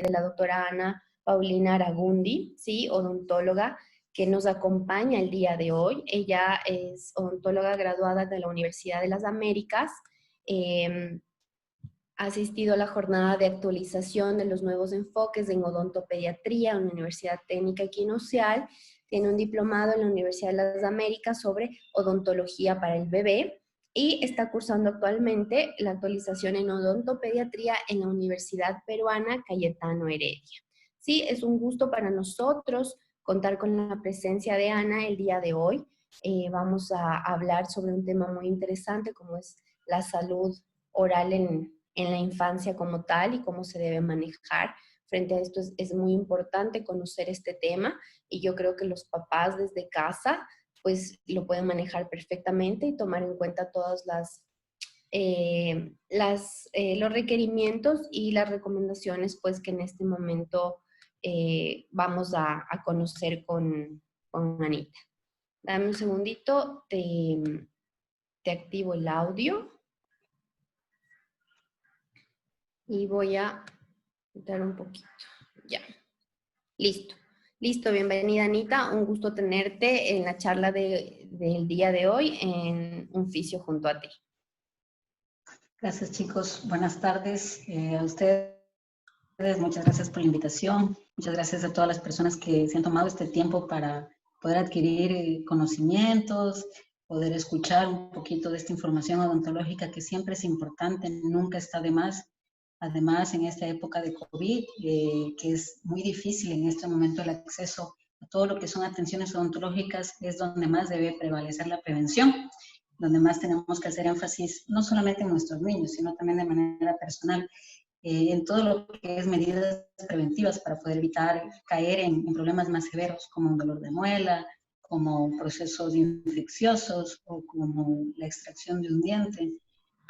de la doctora Ana Paulina Aragundi, ¿sí? Odontóloga, que nos acompaña el día de hoy. Ella es odontóloga graduada de la Universidad de las Américas. Ha asistido a la jornada de actualización de los nuevos enfoques en odontopediatría en la Universidad Técnica Equinoccial. Tiene un diplomado en la Universidad de las Américas sobre odontología para el bebé y está cursando actualmente la actualización en odontopediatría en la Universidad Peruana Cayetano Heredia. Sí, es un gusto para nosotros contar con la presencia de Ana el día de hoy. Vamos a hablar sobre un tema muy interesante como es la salud oral en la infancia como tal y cómo se debe manejar. Frente a esto es muy importante conocer este tema y yo creo que los papás desde casa pues lo pueden manejar perfectamente y tomar en cuenta todas los requerimientos y las recomendaciones pues que en este momento vamos a conocer con Anita. Dame un segundito, te activo el audio. Y voy a quitar un poquito. Ya. Listo. Listo, bienvenida Anita. Un gusto tenerte en la charla del día de hoy en Un Fisio junto a ti. Gracias chicos, buenas tardes a ustedes. Muchas gracias por la invitación. Muchas gracias a todas las personas que se han tomado este tiempo para poder adquirir conocimientos, poder escuchar un poquito de esta información odontológica que siempre es importante, nunca está de más. Además, en esta época de COVID, que es muy difícil en este momento el acceso a todo lo que son atenciones odontológicas, es donde más debe prevalecer la prevención, donde más tenemos que hacer énfasis, no solamente en nuestros niños, sino también de manera personal, en todo lo que es medidas preventivas para poder evitar caer en problemas más severos, como un dolor de muela, como procesos infecciosos o como la extracción de un diente.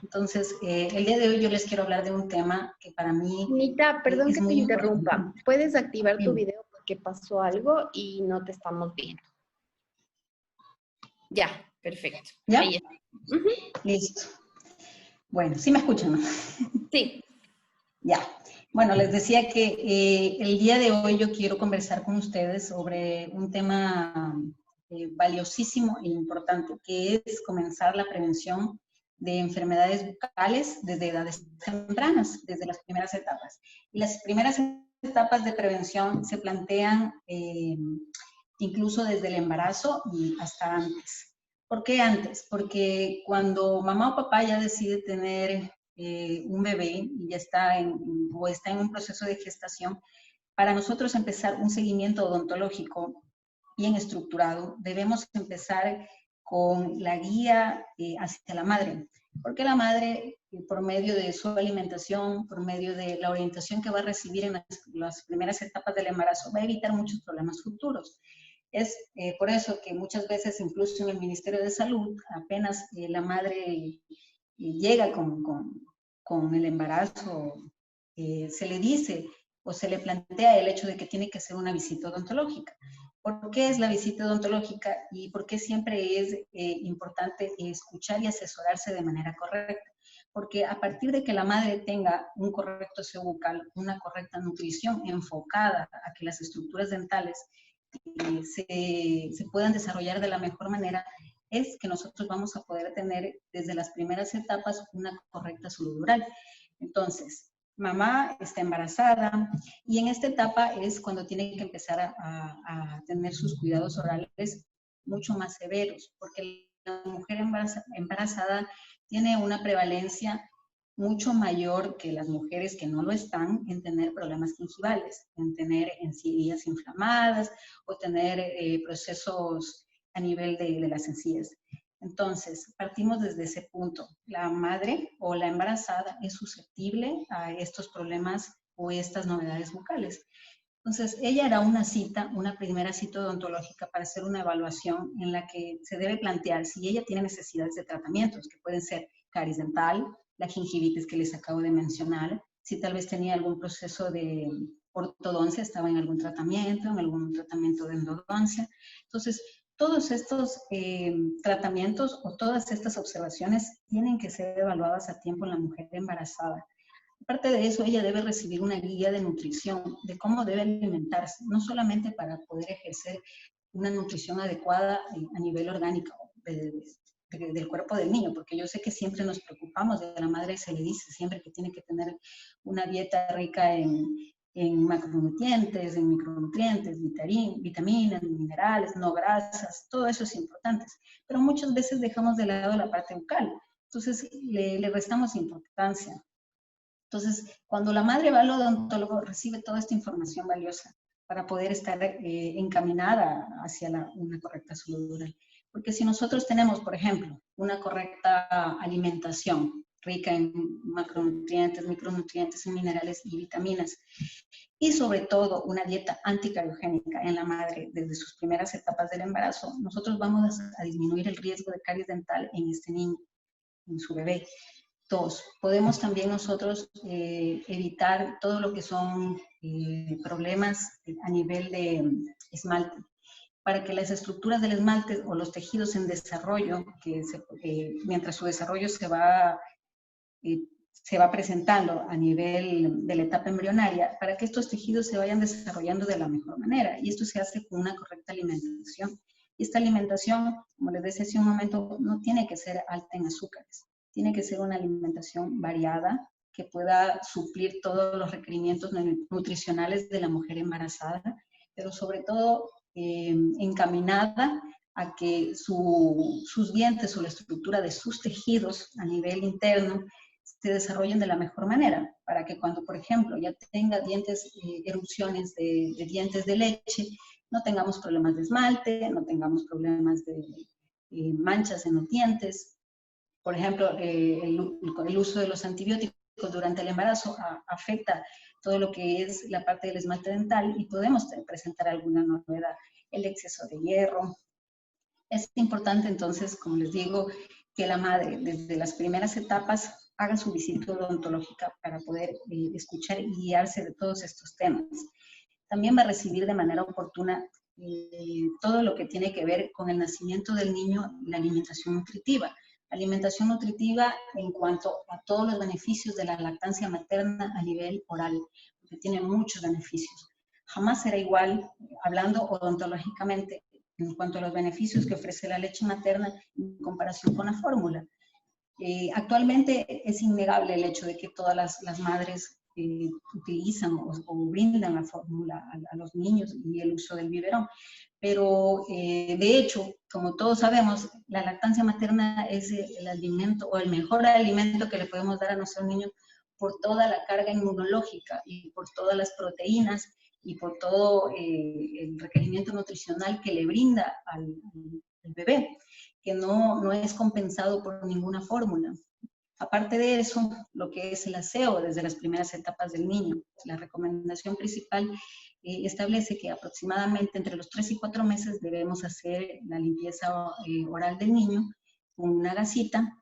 Entonces, el día de hoy yo les quiero hablar de un tema que para mí Anita, perdón es que te muy interrumpa. importante. ¿Puedes activar tu video porque pasó algo y no te estamos viendo? Ya, perfecto. ¿Ya? Ahí está. Listo. Bueno, ¿sí me escuchan, no? Sí. Ya. Bueno, les decía que el día de hoy yo quiero conversar con ustedes sobre un tema valiosísimo e importante, que es comenzar la prevención de enfermedades bucales desde edades tempranas, desde las primeras etapas. Y las primeras etapas de prevención se plantean incluso desde el embarazo y hasta antes. ¿Por qué antes? Porque cuando mamá o papá ya decide tener un bebé y ya está en un proceso de gestación, para nosotros empezar un seguimiento odontológico bien estructurado, debemos empezar con la guía hacia la madre, porque la madre, por medio de su alimentación, por medio de la orientación que va a recibir en las primeras etapas del embarazo, va a evitar muchos problemas futuros. Es por eso que muchas veces, incluso en el Ministerio de Salud, apenas la madre llega con el embarazo, se le dice o se le plantea el hecho de que tiene que hacer una visita odontológica. ¿Por qué es la visita odontológica y por qué siempre es importante escuchar y asesorarse de manera correcta? Porque a partir de que la madre tenga un correcto aseo bucal, una correcta nutrición enfocada a que las estructuras dentales se puedan desarrollar de la mejor manera, es que nosotros vamos a poder tener desde las primeras etapas una correcta salud oral. Entonces, mamá está embarazada y en esta etapa es cuando tiene que empezar a tener sus cuidados orales mucho más severos, porque la mujer embarazada tiene una prevalencia mucho mayor que las mujeres que no lo están en tener problemas gingivales, en tener encías inflamadas o tener procesos a nivel de las encías. Entonces, partimos desde ese punto. La madre o la embarazada es susceptible a estos problemas o estas novedades bucales. Entonces, ella hará una cita, una primera cita odontológica para hacer una evaluación en la que se debe plantear si ella tiene necesidades de tratamientos, que pueden ser caries dental, la gingivitis que les acabo de mencionar, si tal vez tenía algún proceso de ortodoncia, estaba en algún tratamiento de endodoncia. Entonces, todos estos tratamientos o todas estas observaciones tienen que ser evaluadas a tiempo en la mujer embarazada. Aparte de eso, ella debe recibir una guía de nutrición, de cómo debe alimentarse, no solamente para poder ejercer una nutrición adecuada a nivel orgánico del cuerpo del niño, porque yo sé que siempre nos preocupamos de la madre, se le dice siempre que tiene que tener una dieta rica en macronutrientes, en micronutrientes, vitaminas, minerales, no grasas, todo eso es importante. Pero muchas veces dejamos de lado la parte bucal, entonces le restamos importancia. Entonces, cuando la madre va al odontólogo, recibe toda esta información valiosa para poder estar encaminada hacia una correcta salud oral. Porque si nosotros tenemos, por ejemplo, una correcta alimentación rica en macronutrientes, micronutrientes, minerales y vitaminas, y sobre todo una dieta anticariogénica en la madre desde sus primeras etapas del embarazo, nosotros vamos a disminuir el riesgo de caries dental en este niño, en su bebé. Dos, podemos también nosotros evitar todo lo que son problemas a nivel de esmalte, para que las estructuras del esmalte o los tejidos en desarrollo, mientras su desarrollo se va presentando a nivel de la etapa embrionaria, para que estos tejidos se vayan desarrollando de la mejor manera. Y esto se hace con una correcta alimentación. Y esta alimentación, como les decía hace un momento, no tiene que ser alta en azúcares. Tiene que ser una alimentación variada que pueda suplir todos los requerimientos nutricionales de la mujer embarazada, pero sobre todo encaminada a que sus dientes o la estructura de sus tejidos a nivel interno se desarrollen de la mejor manera, para que cuando, por ejemplo, ya tenga erupciones de dientes de leche, no tengamos problemas de esmalte, no tengamos problemas de manchas en los dientes. Por ejemplo, el uso de los antibióticos durante el embarazo afecta todo lo que es la parte del esmalte dental y podemos presentar alguna novedad. El exceso de hierro. Es importante entonces, como les digo, que la madre desde las primeras etapas haga su visita odontológica para poder escuchar y guiarse de todos estos temas. También va a recibir de manera oportuna todo lo que tiene que ver con el nacimiento del niño, la alimentación nutritiva. Alimentación nutritiva en cuanto a todos los beneficios de la lactancia materna a nivel oral, porque tiene muchos beneficios. Jamás será igual, hablando odontológicamente, en cuanto a los beneficios que ofrece la leche materna en comparación con la fórmula. Actualmente es innegable el hecho de que todas las madres utilizan o brindan la fórmula a los niños y el uso del biberón. Pero de hecho, como todos sabemos, la lactancia materna es el alimento o el mejor alimento que le podemos dar a nuestros niños por toda la carga inmunológica y por todas las proteínas y por todo el requerimiento nutricional que le brinda al bebé, que no es compensado por ninguna fórmula. Aparte de eso, lo que es el aseo desde las primeras etapas del niño. La recomendación principal establece que aproximadamente entre los 3 y 4 meses debemos hacer la limpieza oral del niño con una gasita,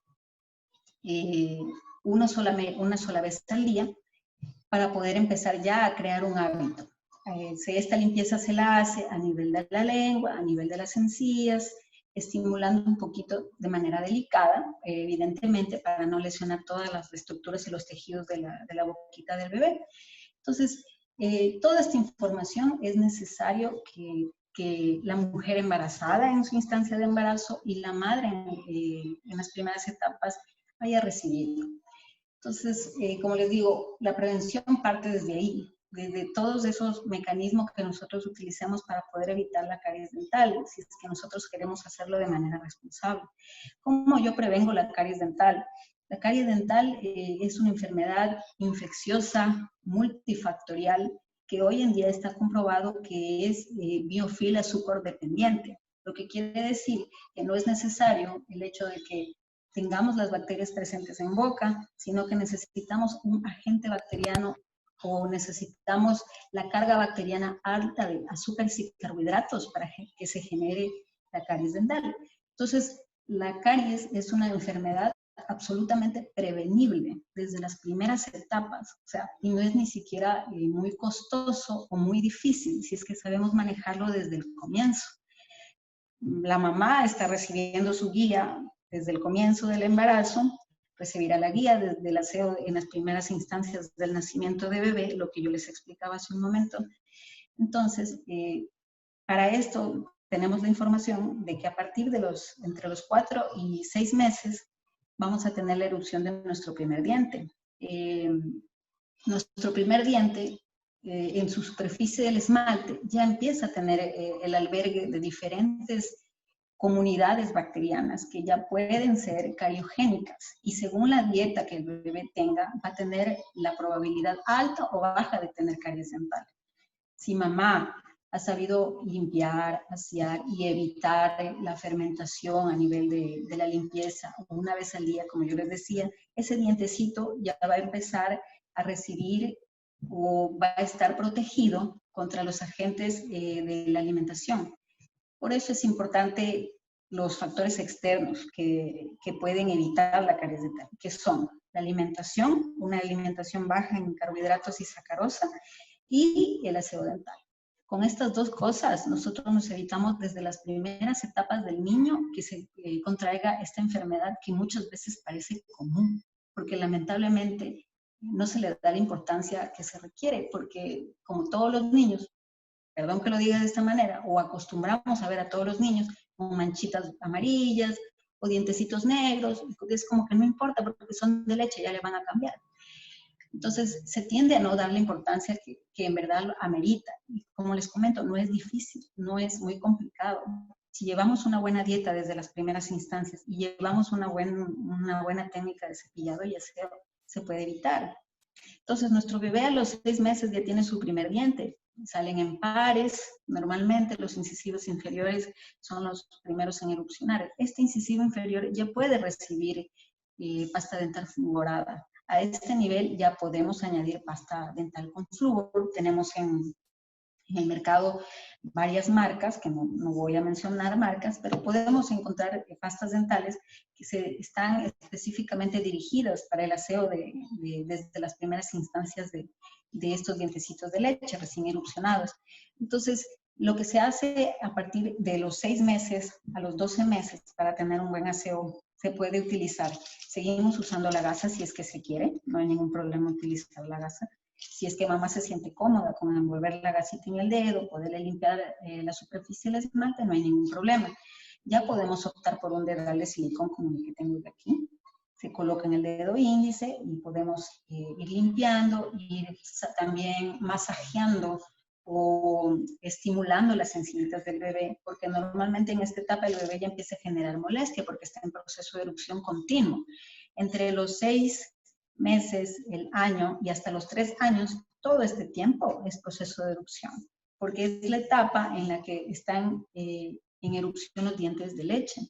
una sola vez al día, para poder empezar ya a crear un hábito. Esta limpieza se la hace a nivel de la lengua, a nivel de las encías, estimulando un poquito de manera delicada, evidentemente, para no lesionar todas las estructuras y los tejidos de la boquita del bebé. Entonces, toda esta información es necesario que la mujer embarazada en su instancia de embarazo y la madre en las primeras etapas haya recibido. Entonces, como les digo, la prevención parte desde ahí, desde todos esos mecanismos que nosotros utilizamos para poder evitar la caries dental, si es que nosotros queremos hacerlo de manera responsable. ¿Cómo yo prevengo la caries dental? La caries dental es una enfermedad infecciosa, multifactorial, que hoy en día está comprobado que es biofil azúcar dependiente, lo que quiere decir que no es necesario el hecho de que tengamos las bacterias presentes en boca, sino que necesitamos un agente bacteriano o necesitamos la carga bacteriana alta de azúcares y carbohidratos para que se genere la caries dental. Entonces, la caries es una enfermedad absolutamente prevenible desde las primeras etapas, o sea, y no es ni siquiera muy costoso o muy difícil si es que sabemos manejarlo desde el comienzo. La mamá está recibiendo su guía desde el comienzo del embarazo recibirá la guía del aseo en las primeras instancias del nacimiento de bebé, lo que yo les explicaba hace un momento. Entonces, para esto tenemos la información de que a partir de entre los 4 y 6 meses vamos a tener la erupción de nuestro primer diente. Nuestro primer diente, en su superficie del esmalte, ya empieza a tener el albergue de diferentes comunidades bacterianas que ya pueden ser cariogénicas, y según la dieta que el bebé tenga, va a tener la probabilidad alta o baja de tener caries dental. Si mamá ha sabido limpiar, asear y evitar la fermentación a nivel de la limpieza una vez al día, como yo les decía, ese dientecito ya va a empezar a recibir o va a estar protegido contra los agentes de la alimentación. Por eso es importante los factores externos que pueden evitar la caries dental, que son la alimentación, una alimentación baja en carbohidratos y sacarosa, y el aseo dental. Con estas dos cosas, nosotros nos evitamos desde las primeras etapas del niño que se contraiga esta enfermedad que muchas veces parece común, porque lamentablemente no se le da la importancia que se requiere, porque como todos los niños, perdón que lo diga de esta manera, o acostumbramos a ver a todos los niños con manchitas amerillas o dientecitos negros, es como que no importa porque son de leche, ya le van a cambiar. Entonces, se tiende a no darle importancia que en verdad lo amerita. Y como les comento, no es difícil, no es muy complicado. Si llevamos una buena dieta desde las primeras instancias y llevamos una buena técnica de cepillado y aseo, se puede evitar. Entonces, nuestro bebé a los 6 meses ya tiene su primer diente. Salen en pares, normalmente los incisivos inferiores son los primeros en erupcionar. Este incisivo inferior ya puede recibir pasta dental fluorada. A este nivel ya podemos añadir pasta dental con flúor. Tenemos en el mercado varias marcas, que no voy a mencionar marcas, pero podemos encontrar pastas dentales que están específicamente dirigidas para el aseo desde las primeras instancias de estos dientecitos de leche recién erupcionados. Entonces, lo que se hace a partir de los 6 meses a los 12 meses para tener un buen aseo se puede utilizar. Seguimos usando la gasa si es que se quiere, no hay ningún problema utilizar la gasa. Si es que mamá se siente cómoda con envolver la gasita en el dedo, poderle limpiar la superficie del esmalte, no hay ningún problema. Ya podemos optar por un dedal de silicón como el que tengo de aquí. Se coloca en el dedo índice y podemos ir limpiando, ir también masajeando o estimulando las encimitas del bebé, porque normalmente en esta etapa el bebé ya empieza a generar molestia porque está en proceso de erupción continuo. Entre los 6 meses, el año y hasta los 3 años, todo este tiempo es proceso de erupción, porque es la etapa en la que están en erupción los dientes de leche.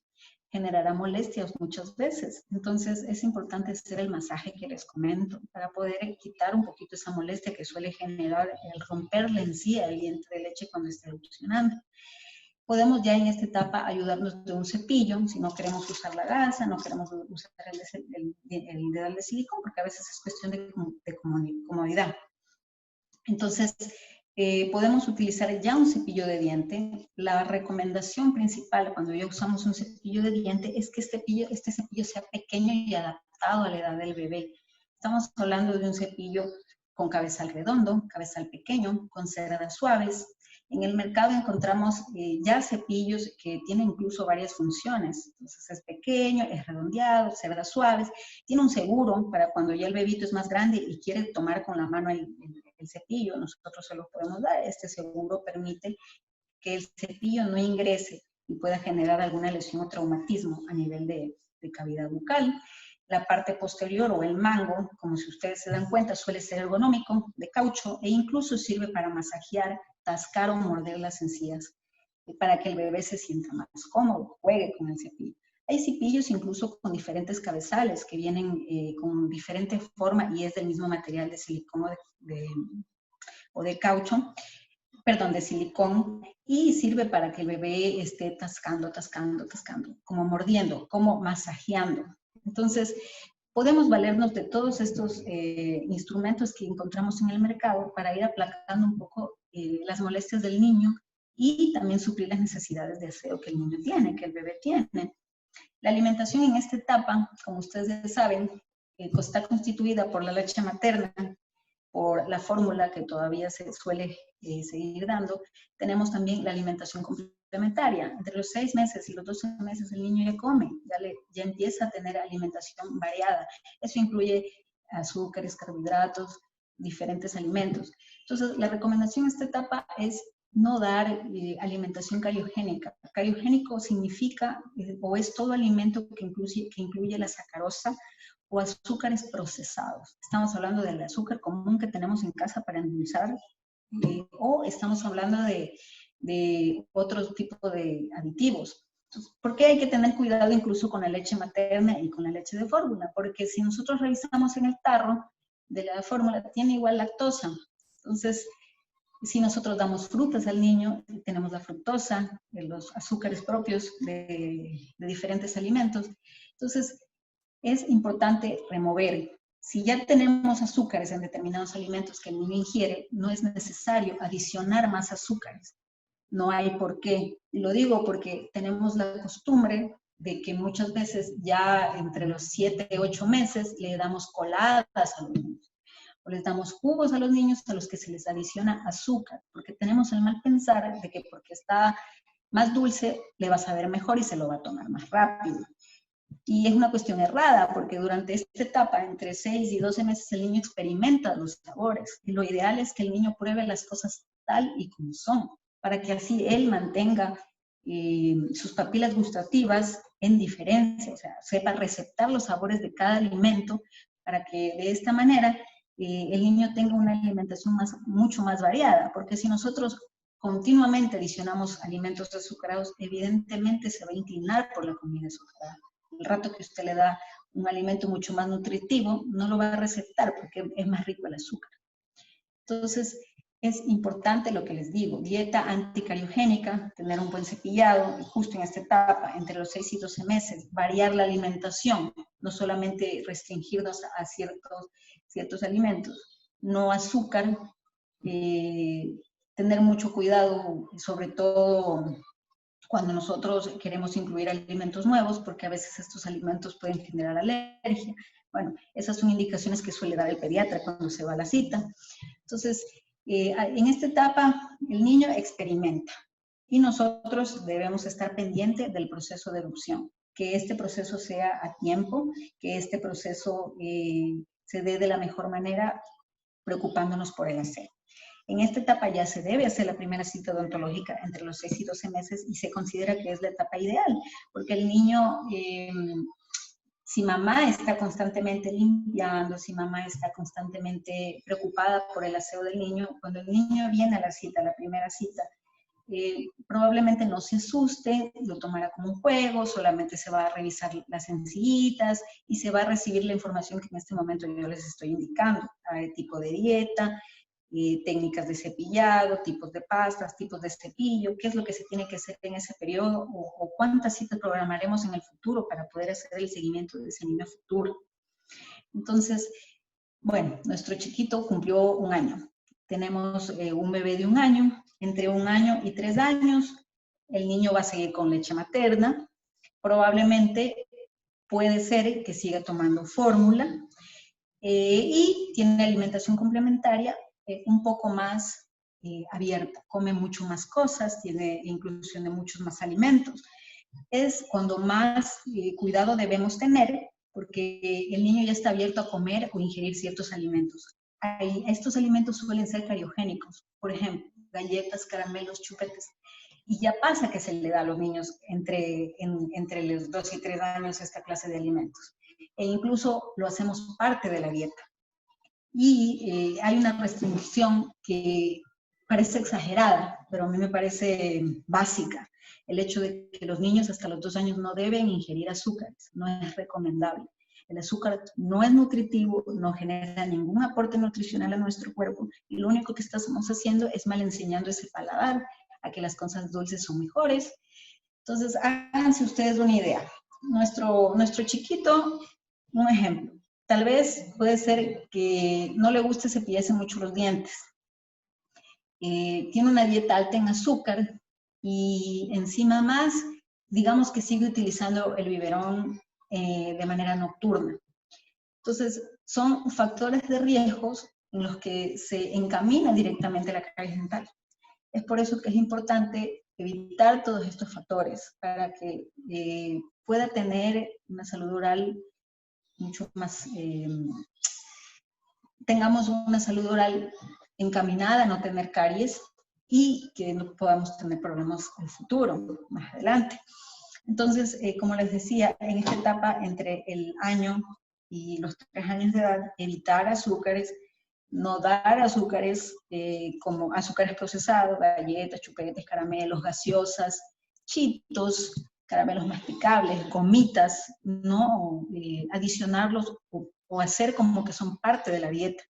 Generará molestias muchas veces. Entonces es importante hacer el masaje que les comento para poder quitar un poquito esa molestia que suele generar el romper la encía del diente de leche cuando está erupcionando. Podemos ya en esta etapa ayudarnos de un cepillo, si no queremos usar la gasa, no queremos usar el dedal de silicón, porque a veces es cuestión de comodidad. Entonces, podemos utilizar ya un cepillo de diente. La recomendación principal cuando ya usamos un cepillo de diente es que este cepillo sea pequeño y adaptado a la edad del bebé. Estamos hablando de un cepillo con cabezal redondo, cabezal pequeño, con cerdas suaves. En el mercado encontramos ya cepillos que tienen incluso varias funciones. Entonces es pequeño, es redondeado, cerdas suaves, tiene un seguro para cuando ya el bebito es más grande y quiere tomar con la mano el cepillo, nosotros se lo podemos dar. Este seguro permite que el cepillo no ingrese y pueda generar alguna lesión o traumatismo a nivel de cavidad bucal. La parte posterior o el mango, como si ustedes se dan cuenta, suele ser ergonómico, de caucho, e incluso sirve para masajear, tascar o morder las encías, para que el bebé se sienta más cómodo, juegue con el cepillo. Hay cepillos incluso con diferentes cabezales que vienen con diferente forma y es del mismo material de silicón o de caucho, perdón, de silicón, y sirve para que el bebé esté tascando, como mordiendo, como masajeando. Entonces, podemos valernos de todos estos instrumentos que encontramos en el mercado para ir aplacando un poco las molestias del niño y también suplir las necesidades de aseo que el niño tiene, que el bebé tiene. La alimentación en esta etapa, como ustedes saben, está constituida por la leche materna, por la fórmula que todavía se suele seguir dando. Tenemos también la alimentación complementaria. Entre los 6 meses y los 12 meses el niño ya come, ya empieza a tener alimentación variada. Eso incluye azúcares, carbohidratos, diferentes alimentos. Entonces, la recomendación en esta etapa es no dar alimentación cariogénica. Cariogénico significa, o es todo alimento que incluye la sacarosa o azúcares procesados. Estamos hablando del azúcar común que tenemos en casa para endulzar, o estamos hablando de otro tipo de aditivos. Entonces, ¿por qué hay que tener cuidado incluso con la leche materna y con la leche de fórmula? Porque si nosotros revisamos en el tarro de la fórmula, tiene igual lactosa. Entonces, si nosotros damos frutas al niño, tenemos la fructosa, los azúcares propios de diferentes alimentos. Entonces, es importante remover. Si ya tenemos azúcares en determinados alimentos que el niño ingiere, no es necesario adicionar más azúcares. No hay por qué. Y lo digo porque tenemos la costumbre de que muchas veces ya entre los 7 y 8 meses le damos coladas a los niños. O les damos jugos a los niños a los que se les adiciona azúcar, porque tenemos el mal pensar de que porque está más dulce le va a saber mejor y se lo va a tomar más rápido. Y es una cuestión errada, porque durante esta etapa, entre 6 y 12 meses, el niño experimenta los sabores. Y lo ideal es que el niño pruebe las cosas tal y como son, para que así él mantenga sus papilas gustativas en diferencia, o sea, sepa receptar los sabores de cada alimento, para que de esta manera el niño tenga una alimentación mucho más variada, porque si nosotros continuamente adicionamos alimentos azucarados, evidentemente se va a inclinar por la comida azucarada. El rato que usted le da un alimento mucho más nutritivo, no lo va a receptar porque es más rico el azúcar. Entonces, es importante lo que les digo, dieta anticariogénica, tener un buen cepillado, y justo en esta etapa, entre los 6 y 12 meses, variar la alimentación, no solamente restringirnos a ciertos alimentos, no azúcar, tener mucho cuidado, sobre todo cuando nosotros queremos incluir alimentos nuevos, porque a veces estos alimentos pueden generar alergia. Bueno, esas son indicaciones que suele dar el pediatra cuando se va a la cita. Entonces, en esta etapa, el niño experimenta y nosotros debemos estar pendientes del proceso de erupción, que este proceso sea a tiempo, que este proceso se dé de la mejor manera, preocupándonos por el aseo. En esta etapa ya se debe hacer la primera cita odontológica entre los 6 y 12 meses y se considera que es la etapa ideal, porque el niño, si mamá está constantemente limpiando, si mamá está constantemente preocupada por el aseo del niño, cuando el niño viene a la cita, a la primera cita, probablemente no se asuste, lo tomará como un juego, solamente se va a revisar las sencillitas y se va a recibir la información que en este momento yo les estoy indicando, tipo de dieta, técnicas de cepillado, tipos de pastas, tipos de cepillo, qué es lo que se tiene que hacer en ese periodo o cuántas citas programaremos en el futuro para poder hacer el seguimiento de ese niño futuro. Entonces, bueno, nuestro chiquito cumplió 1 año. Tenemos un bebé de 1 año, entre 1 año y 3 años, el niño va a seguir con leche materna, probablemente puede ser que siga tomando fórmula y tiene alimentación complementaria un poco más abierta, come mucho más cosas, tiene inclusión de muchos más alimentos. Es cuando más cuidado debemos tener, porque el niño ya está abierto a comer o ingerir ciertos alimentos. Estos alimentos suelen ser cariogénicos, por ejemplo, galletas, caramelos, chupetes, y ya pasa que se le da a los niños entre los 2 y 3 años esta clase de alimentos. E incluso lo hacemos parte de la dieta. Y hay una restricción que parece exagerada, pero a mí me parece básica. El hecho de que los niños hasta los 2 años no deben ingerir azúcares, no es recomendable. El azúcar no es nutritivo, no genera ningún aporte nutricional a nuestro cuerpo y lo único que estamos haciendo es mal enseñando ese paladar a que las cosas dulces son mejores. Entonces, háganse ustedes una idea. Nuestro chiquito, un ejemplo. Tal vez puede ser que no le guste cepillarse mucho los dientes. Tiene una dieta alta en azúcar y encima más digamos que sigue utilizando el biberón de manera nocturna. Entonces, son factores de riesgos en los que se encamina directamente la caries dental. Es por eso que es importante evitar todos estos factores para que pueda tener una salud oral mucho más, tengamos una salud oral encaminada a no tener caries y que no podamos tener problemas en el futuro, más adelante. Entonces, como les decía, en esta etapa entre el año y los 3 años de edad, evitar azúcares, no dar azúcares como azúcares procesados, galletas, chupetes, caramelos, gaseosas, chitos, caramelos masticables, gomitas, no adicionarlos o hacer como que son parte de la dieta.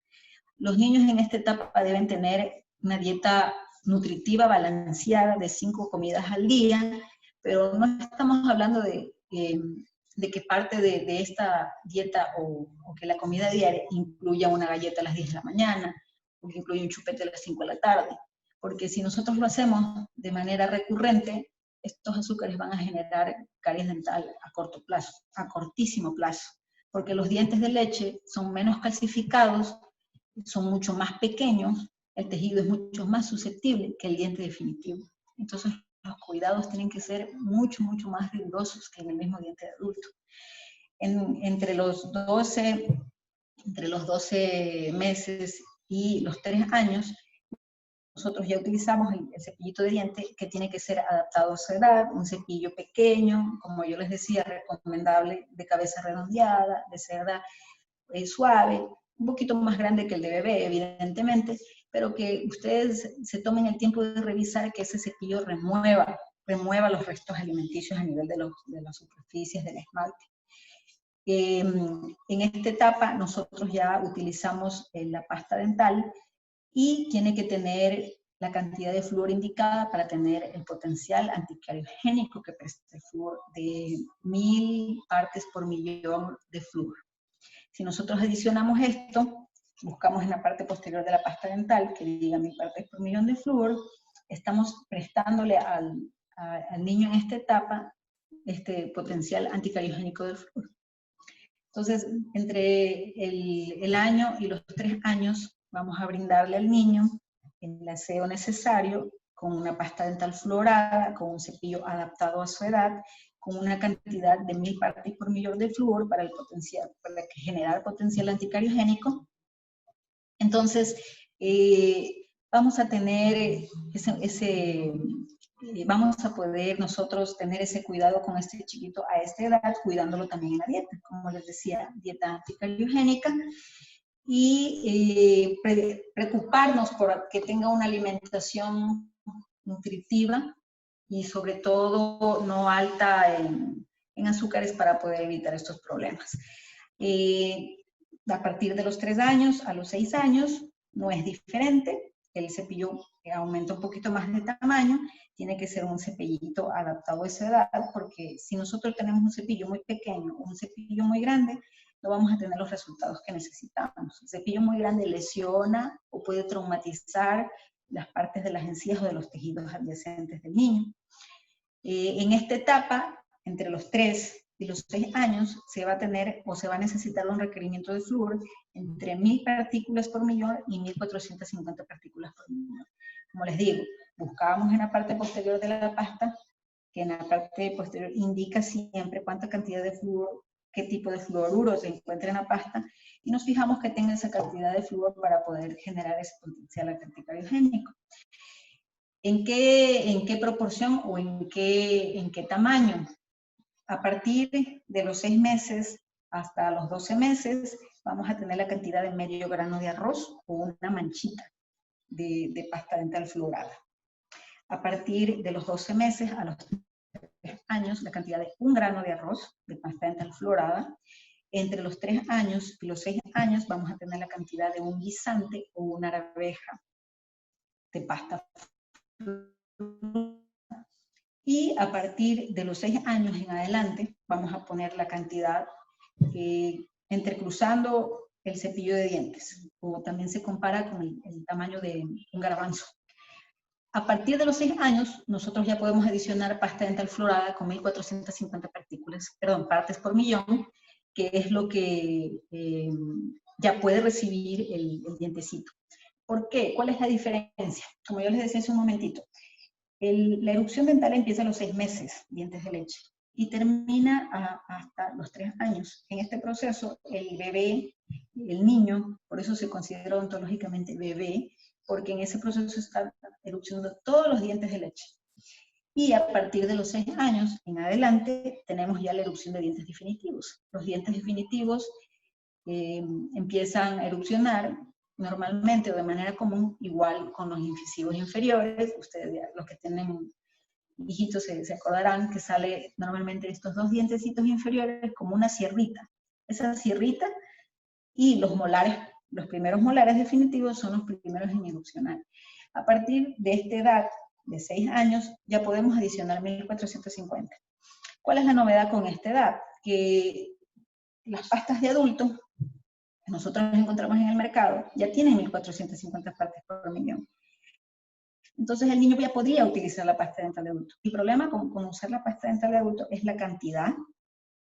Los niños en esta etapa deben tener una dieta nutritiva balanceada de 5 comidas al día, pero no estamos hablando de que parte de esta dieta o que la comida diaria incluya una galleta a las 10 de la mañana, o que incluya un chupete a las 5 de la tarde, porque si nosotros lo hacemos de manera recurrente, estos azúcares van a generar caries dental a corto plazo, a cortísimo plazo, porque los dientes de leche son menos calcificados, son mucho más pequeños, el tejido es mucho más susceptible que el diente definitivo. Entonces, los cuidados tienen que ser mucho, mucho más rigurosos que en el mismo diente de adulto. Entre los 12 meses y los 3 años, nosotros ya utilizamos el cepillito de diente que tiene que ser adaptado a su edad, un cepillo pequeño, como yo les decía, recomendable de cabeza redondeada, de cerda suave, un poquito más grande que el de bebé, evidentemente, pero que ustedes se tomen el tiempo de revisar que ese cepillo remueva los restos alimenticios a nivel de las superficies del esmalte. En esta etapa nosotros ya utilizamos la pasta dental y tiene que tener la cantidad de flúor indicada para tener el potencial anticariogénico que presta el flúor de 1000 partes por millón de flúor. Si nosotros adicionamos esto, buscamos en la parte posterior de la pasta dental, que diga 1000 partes por millón de flúor, estamos prestándole al niño en esta etapa este potencial anticariogénico del flúor. Entonces, entre el año y los 3 años, vamos a brindarle al niño el aseo necesario con una pasta dental fluorada, con un cepillo adaptado a su edad, con una cantidad de 1000 partes por millón de flúor para generar potencial anticariogénico. Entonces, vamos a tener vamos a poder nosotros tener ese cuidado con este chiquito a esta edad, cuidándolo también en la dieta, como les decía, dieta anticariogénica, y preocuparnos por que tenga una alimentación nutritiva y sobre todo no alta en azúcares para poder evitar estos problemas. A partir de los 3 años a los 6 años no es diferente, el cepillo aumenta un poquito más de tamaño, tiene que ser un cepillito adaptado a esa edad, porque si nosotros tenemos un cepillo muy pequeño o un cepillo muy grande, no vamos a tener los resultados que necesitamos. El cepillo muy grande lesiona o puede traumatizar las partes de las encías o de los tejidos adyacentes del niño. En esta etapa, entre los 3 y los 6 años, se va a tener o se va a necesitar un requerimiento de flúor entre 1000 partículas por millón y 1450 partículas por millón. Como les digo, buscábamos en la parte posterior de la pasta, que en la parte posterior indica siempre cuánta cantidad de flúor, qué tipo de fluoruro se encuentra en la pasta, y nos fijamos que tenga esa cantidad de flúor para poder generar ese potencial anticariogénico. ¿En qué proporción o en qué tamaño? A partir de los 6 meses hasta los 12 meses, vamos a tener la cantidad de medio grano de arroz o una manchita de pasta dental fluorada. A partir de los 12 meses a los 3 años, la cantidad de 1 grano de arroz de pasta dental fluorada. Entre los 3 años y los 6 años vamos a tener la cantidad de un guisante o una arveja de pasta fluorada. Y a partir de los 6 años en adelante vamos a poner la cantidad entrecruzando el cepillo de dientes, o también se compara con el tamaño de un garbanzo. A partir de los 6 años, nosotros ya podemos adicionar pasta dental fluorada con 1450 partes por millón, que es lo que ya puede recibir el dientecito. ¿Por qué? ¿Cuál es la diferencia? Como yo les decía hace un momentito, la erupción dental empieza a los 6 meses, dientes de leche, y termina hasta los 3 años. En este proceso, el bebé, el niño, por eso se considera odontológicamente bebé, porque en ese proceso está erupcionando todos los dientes de leche. Y a partir de los 6 años en adelante, tenemos ya la erupción de dientes definitivos. Los dientes definitivos empiezan a erupcionar normalmente o de manera común, igual con los incisivos inferiores. Ustedes, los que tienen hijitos, se acordarán que sale normalmente estos dos dientecitos inferiores como una sierrita. Esa sierrita y los molares, los primeros molares definitivos son los primeros en erupcionar. A partir de esta edad, de 6 años, ya podemos adicionar 1450. ¿Cuál es la novedad con esta edad? Que las pastas de adultos que nosotros encontramos en el mercado ya tienen 1450 partes por millón. Entonces el niño ya podría utilizar la pasta dental de adulto. El problema con usar la pasta dental de adulto es la cantidad,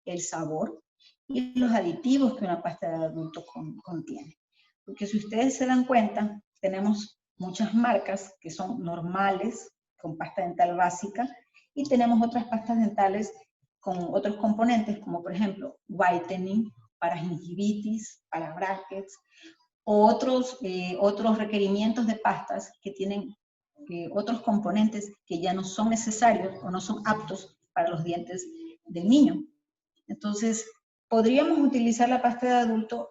el sabor y los aditivos que una pasta de adulto contiene. Porque si ustedes se dan cuenta, tenemos muchas marcas que son normales, con pasta dental básica, y tenemos otras pastas dentales con otros componentes, como por ejemplo, whitening, para gingivitis, para brackets, o otros requerimientos de pastas que tienen otros componentes que ya no son necesarios o no son aptos para los dientes del niño. Entonces, podríamos utilizar la pasta de adulto,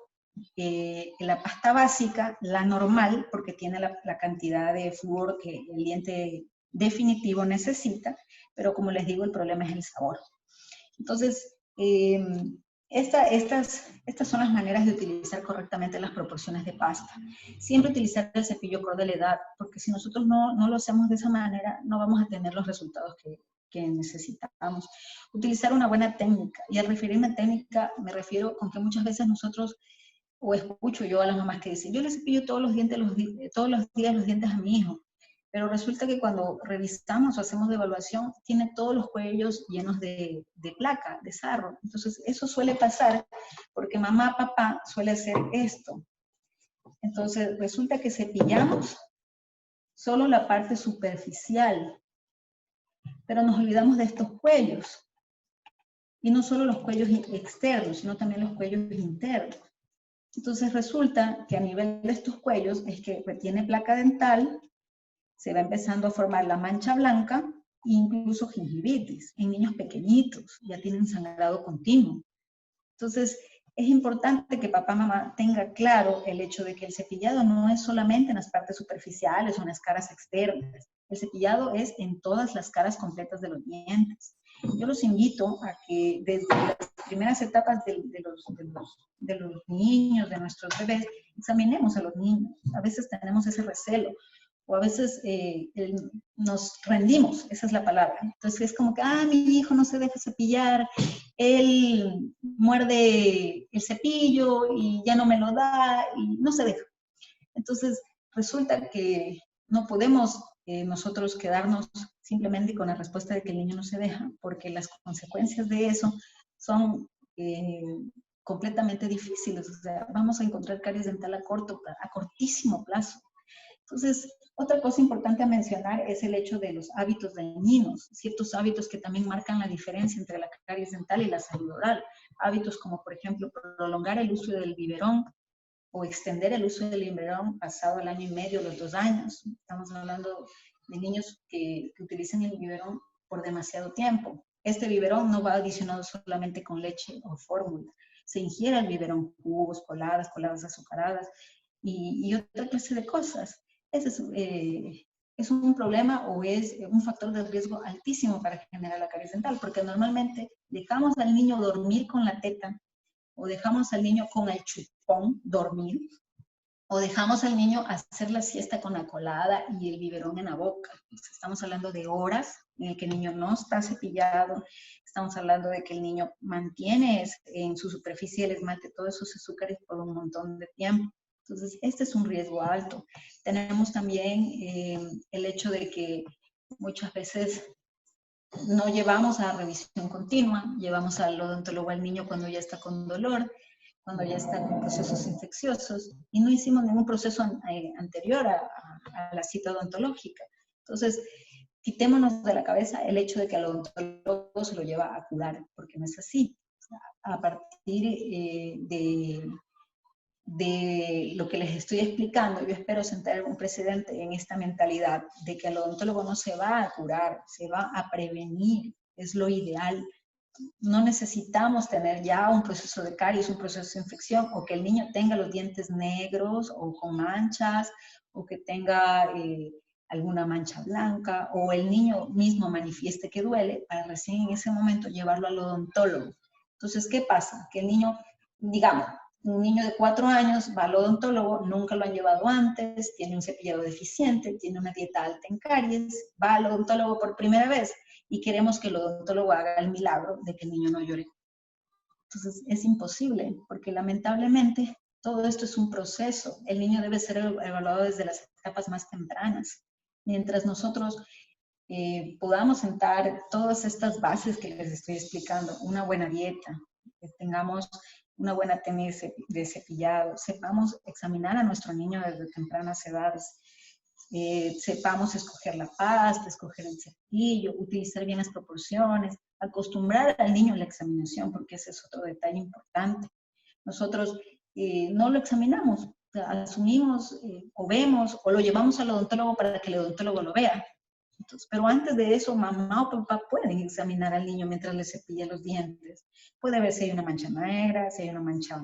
la pasta básica, la normal, porque tiene la cantidad de flúor que el diente definitivo necesita, pero como les digo, el problema es el sabor. Entonces, estas son las maneras de utilizar correctamente las proporciones de pasta. Siempre utilizar el cepillo acorde a la edad, porque si nosotros no lo hacemos de esa manera, no vamos a tener los resultados que necesitamos. Utilizar una buena técnica, y al referirme a técnica, me refiero con que muchas veces nosotros, o escucho yo a las mamás que dicen, yo le cepillo todos los días los dientes a mi hijo, pero resulta que cuando revisamos o hacemos de evaluación, tiene todos los cuellos llenos de placa, de sarro. Entonces, eso suele pasar porque mamá, papá suele hacer esto. Entonces, resulta que cepillamos solo la parte superficial, pero nos olvidamos de estos cuellos. Y no solo los cuellos externos, sino también los cuellos internos. Entonces, resulta que a nivel de estos cuellos es que retiene placa dental, se va empezando a formar la mancha blanca e incluso gingivitis. En niños pequeñitos ya tienen sangrado continuo. Entonces, es importante que papá, mamá tenga claro el hecho de que el cepillado no es solamente en las partes superficiales o en las caras externas. El cepillado es en todas las caras completas de los dientes. Yo los invito a que desde las primeras etapas de los niños, de nuestros bebés, examinemos a los niños. A veces tenemos ese recelo, o a veces nos rendimos, esa es la palabra. Entonces es como que, mi hijo no se deja cepillar, él muerde el cepillo y ya no me lo da, y no se deja. Entonces resulta que no podemos nosotros quedarnos simplemente con la respuesta de que el niño no se deja, porque las consecuencias de eso son completamente difíciles. O sea, vamos a encontrar caries dental a cortísimo plazo. Entonces, otra cosa importante a mencionar es el hecho de los hábitos dañinos, ciertos hábitos que también marcan la diferencia entre la caries dental y la salud oral. Hábitos como, por ejemplo, prolongar el uso del biberón o extender el uso del biberón pasado el año y medio, los 2 años. Estamos hablando de niños que utilicen el biberón por demasiado tiempo. Este biberón no va adicionado solamente con leche o fórmula. Se ingiere el biberón jugos, coladas azucaradas y otra clase de cosas. Ese es un problema o es un factor de riesgo altísimo para generar la caries dental, porque normalmente dejamos al niño dormir con la teta, o dejamos al niño con el chupón dormir, o dejamos al niño hacer la siesta con la colada y el biberón en la boca. Estamos hablando de horas en el que el niño no está cepillado, estamos hablando de que el niño mantiene en su superficie el esmalte todos esos azúcares por un montón de tiempo. Entonces, este es un riesgo alto. Tenemos también el hecho de que muchas veces no llevamos a revisión continua, llevamos al odontólogo al niño cuando ya está con dolor, cuando ya está con procesos infecciosos, y no hicimos ningún proceso anterior a la cita odontológica. Entonces, quitémonos de la cabeza el hecho de que al odontólogo se lo lleva a curar, porque no es así. A partir de lo que les estoy explicando, yo espero sentar un precedente en esta mentalidad de que al odontólogo no se va a curar, se va a prevenir, es lo ideal. No necesitamos tener ya un proceso de caries, un proceso de infección, o que el niño tenga los dientes negros o con manchas, o que tenga alguna mancha blanca, o el niño mismo manifieste que duele, para recién en ese momento llevarlo al odontólogo. Entonces, ¿qué pasa? Que el niño, digamos, un niño de 4 años va al odontólogo, nunca lo han llevado antes, tiene un cepillado deficiente, tiene una dieta alta en caries, va al odontólogo por primera vez y queremos que el odontólogo haga el milagro de que el niño no llore. Entonces, es imposible, porque lamentablemente todo esto es un proceso. El niño debe ser evaluado desde las etapas más tempranas. Mientras nosotros podamos sentar todas estas bases que les estoy explicando, una buena dieta, que tengamos una buena técnica de cepillado, sepamos examinar a nuestro niño desde tempranas edades, sepamos escoger la pasta, escoger el cepillo, utilizar bien las proporciones, acostumbrar al niño a la examinación, porque ese es otro detalle importante. Nosotros no lo examinamos, o sea, asumimos o vemos o lo llevamos al odontólogo para que el odontólogo lo vea. Entonces, pero antes de eso, mamá o papá pueden examinar al niño mientras le cepilla los dientes. Puede ver si hay una mancha negra, si hay una mancha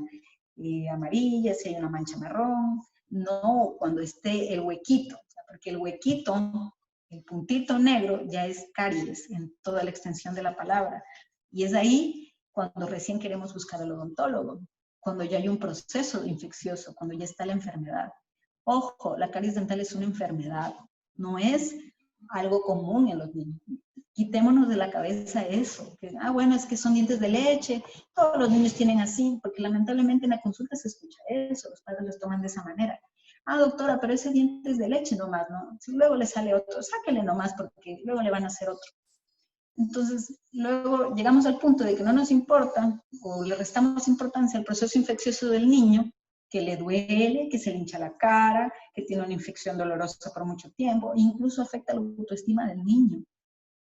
amarilla, si hay una mancha marrón. No cuando esté el huequito, o sea, porque el huequito, el puntito negro, ya es caries en toda la extensión de la palabra. Y es ahí cuando recién queremos buscar al odontólogo, cuando ya hay un proceso infeccioso, cuando ya está la enfermedad. Ojo, la caries dental es una enfermedad, no es algo común en los niños. Quitémonos de la cabeza eso, que, bueno, es que son dientes de leche, todos los niños tienen así, porque lamentablemente en la consulta se escucha eso, los padres los toman de esa manera. Doctora, pero ese diente es de leche nomás, ¿no? Si luego le sale otro, sáquele nomás, porque luego le van a hacer otro. Entonces, luego llegamos al punto de que no nos importa, o le restamos importancia al proceso infeccioso del niño, que le duele, que se le hincha la cara, que tiene una infección dolorosa por mucho tiempo, incluso afecta la autoestima del niño,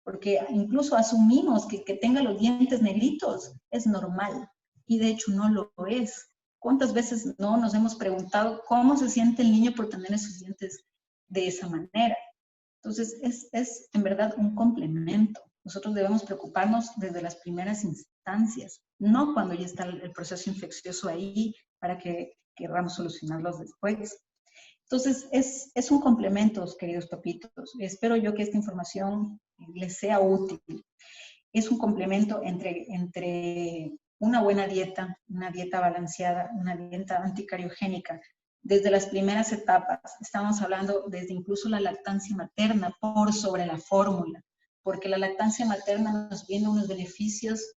porque incluso asumimos que tenga los dientes negritos es normal, y de hecho no lo es. ¿Cuántas veces no nos hemos preguntado cómo se siente el niño por tener esos dientes de esa manera? Entonces, es en verdad un complemento. Nosotros debemos preocuparnos desde las primeras instancias, no cuando ya está el proceso infeccioso ahí para que queramos solucionarlos después. Entonces, es un complemento, queridos papitos. Espero yo que esta información les sea útil. Es un complemento entre una buena dieta, una dieta balanceada, una dieta anticariogénica. Desde las primeras etapas, estamos hablando desde incluso la lactancia materna por sobre la fórmula, porque la lactancia materna nos brinda unos beneficios